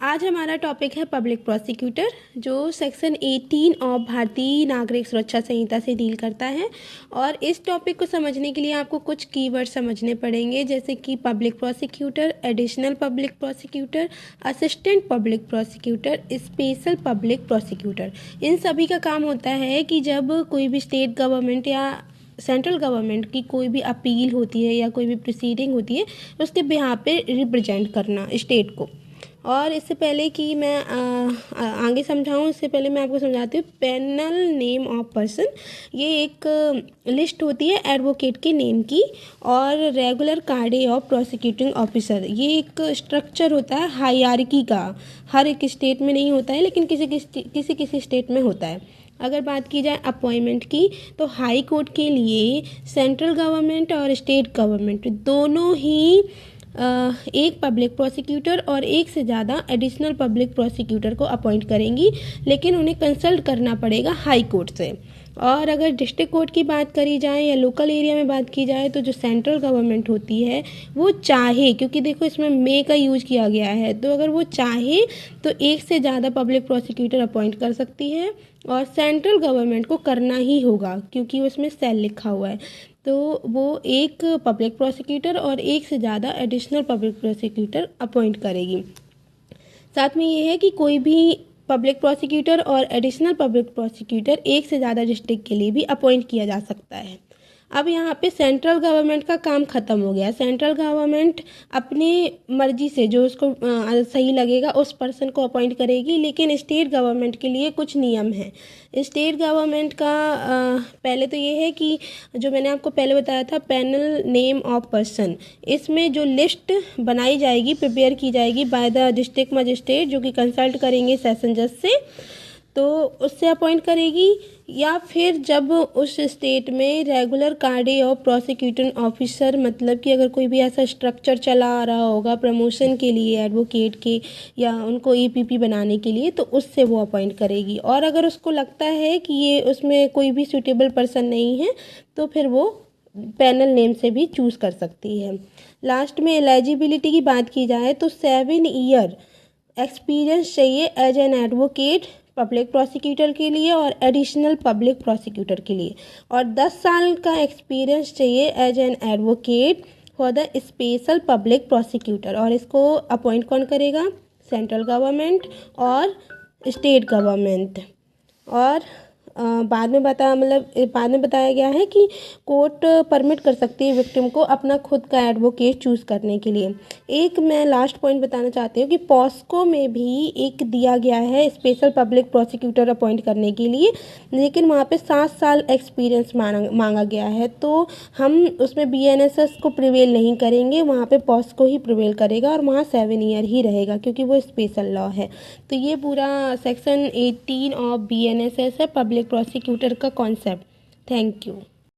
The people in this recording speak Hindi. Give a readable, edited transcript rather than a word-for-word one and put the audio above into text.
आज हमारा टॉपिक है पब्लिक प्रोसिक्यूटर, जो सेक्शन 18 ऑफ भारतीय नागरिक सुरक्षा संहिता से डील करता है। और इस टॉपिक को समझने के लिए आपको कुछ कीवर्ड समझने पड़ेंगे, जैसे कि public prosecutor, additional public prosecutor, assistant public prosecutor, special public prosecutor. इन सभी का काम होता है कि जब कोई भी स्टेट गवर्नमेंट या सेंट्रल गवर्नमेंट की कोई भी अपील होती है या कोई भी प्रोसीडिंग होती है, उसके बिहाफ पे रिप्रेजेंट करना स्टेट को। और इससे पहले कि मैं आगे समझाऊं, इससे पहले मैं आपको समझाती हूँ पैनल नेम ऑफ पर्सन। ये एक लिस्ट होती है एडवोकेट के नेम की, और रेगुलर कार्डे ऑफ प्रोसिक्यूटिंग ऑफिसर, ये एक स्ट्रक्चर होता है हायरार्की का। हर एक स्टेट में नहीं होता है, लेकिन किसी स्टेट में होता है। अगर बात की जाए अपॉइंटमेंट की, तो हाई कोर्ट के लिए सेंट्रल गवर्नमेंट और स्टेट गवर्नमेंट दोनों ही एक पब्लिक प्रोसिक्यूटर और एक से ज़्यादा एडिशनल पब्लिक प्रोसिक्यूटर को अपॉइंट करेंगी, लेकिन उन्हें कंसल्ट करना पड़ेगा हाई कोर्ट से। और अगर डिस्ट्रिक्ट कोर्ट की बात करी जाए या लोकल एरिया में बात की जाए, तो जो सेंट्रल गवर्नमेंट होती है वो चाहे, क्योंकि देखो इसमें मे का यूज किया गया है, तो अगर वो चाहे तो एक से ज़्यादा पब्लिक प्रोसिक्यूटर अपॉइंट कर सकती है, और सेंट्रल गवर्नमेंट को करना ही होगा क्योंकि उसमें सेल लिखा हुआ है। तो वो एक पब्लिक प्रोसिक्यूटर और एक से ज़्यादा एडिशनल पब्लिक प्रोसिक्यूटर अपॉइंट करेगी। साथ में ये है कि कोई भी पब्लिक प्रोसिक्यूटर और एडिशनल पब्लिक प्रोसिक्यूटर एक से ज़्यादा डिस्ट्रिक्ट के लिए भी अपॉइंट किया जा सकता है। अब यहाँ पे सेंट्रल गवर्नमेंट का काम ख़त्म हो गया। सेंट्रल गवर्नमेंट अपनी मर्जी से जो उसको सही लगेगा उस पर्सन को अपॉइंट करेगी, लेकिन स्टेट गवर्नमेंट के लिए कुछ नियम हैं। स्टेट गवर्नमेंट का पहले तो ये है कि जो मैंने आपको पहले बताया था पैनल नेम ऑफ पर्सन, इसमें जो लिस्ट बनाई जाएगी, प्रिपेयर की जाएगी बाय द डिस्ट्रिक्ट मजिस्ट्रेट, जो कि कंसल्ट करेंगे सेशन जज से, तो उससे अपॉइंट करेगी। या फिर जब उस स्टेट में रेगुलर कार्डे ऑफ प्रोसिक्यूटिंग ऑफिसर, मतलब कि अगर कोई भी ऐसा स्ट्रक्चर चला आ रहा होगा प्रमोशन के लिए एडवोकेट के या उनको ईपीपी बनाने के लिए, तो उससे वो अपॉइंट करेगी। और अगर उसको लगता है कि ये उसमें कोई भी सूटेबल पर्सन नहीं है, तो फिर वो पैनल नेम से भी चूज़ कर सकती है। लास्ट में एलिजिबिलिटी की बात की जाए तो 7 ईयर एक्सपीरियंस चाहिए as an advocate public prosecutor के लिए और एडिशनल पब्लिक प्रोसिक्यूटर के लिए, और 10 साल का एक्सपीरियंस चाहिए as an advocate for the special public prosecutor. और इसको अपॉइंट कौन करेगा? सेंट्रल गवर्नमेंट और स्टेट गवर्नमेंट। और बाद में बताया गया है कि कोर्ट परमिट कर सकती है विक्टिम को अपना खुद का एडवोकेट चूज़ करने के लिए। एक मैं लास्ट पॉइंट बताना चाहती हूँ कि पॉस्को में भी एक दिया गया है स्पेशल पब्लिक प्रोसिक्यूटर अपॉइंट करने के लिए, लेकिन वहाँ पे 7 साल एक्सपीरियंस मांगा गया है। तो हम उसमें BNSS को प्रिवेल नहीं करेंगे, वहाँ पे पॉस्को ही प्रिवेल करेगा, और वहाँ 7 ईयर ही रहेगा क्योंकि वो स्पेशल लॉ है। तो ये पूरा सेक्शन 18 ऑफ BNSS है, पब्लिक प्रोसिक्यूटर का कॉन्सेप्ट। Thank you.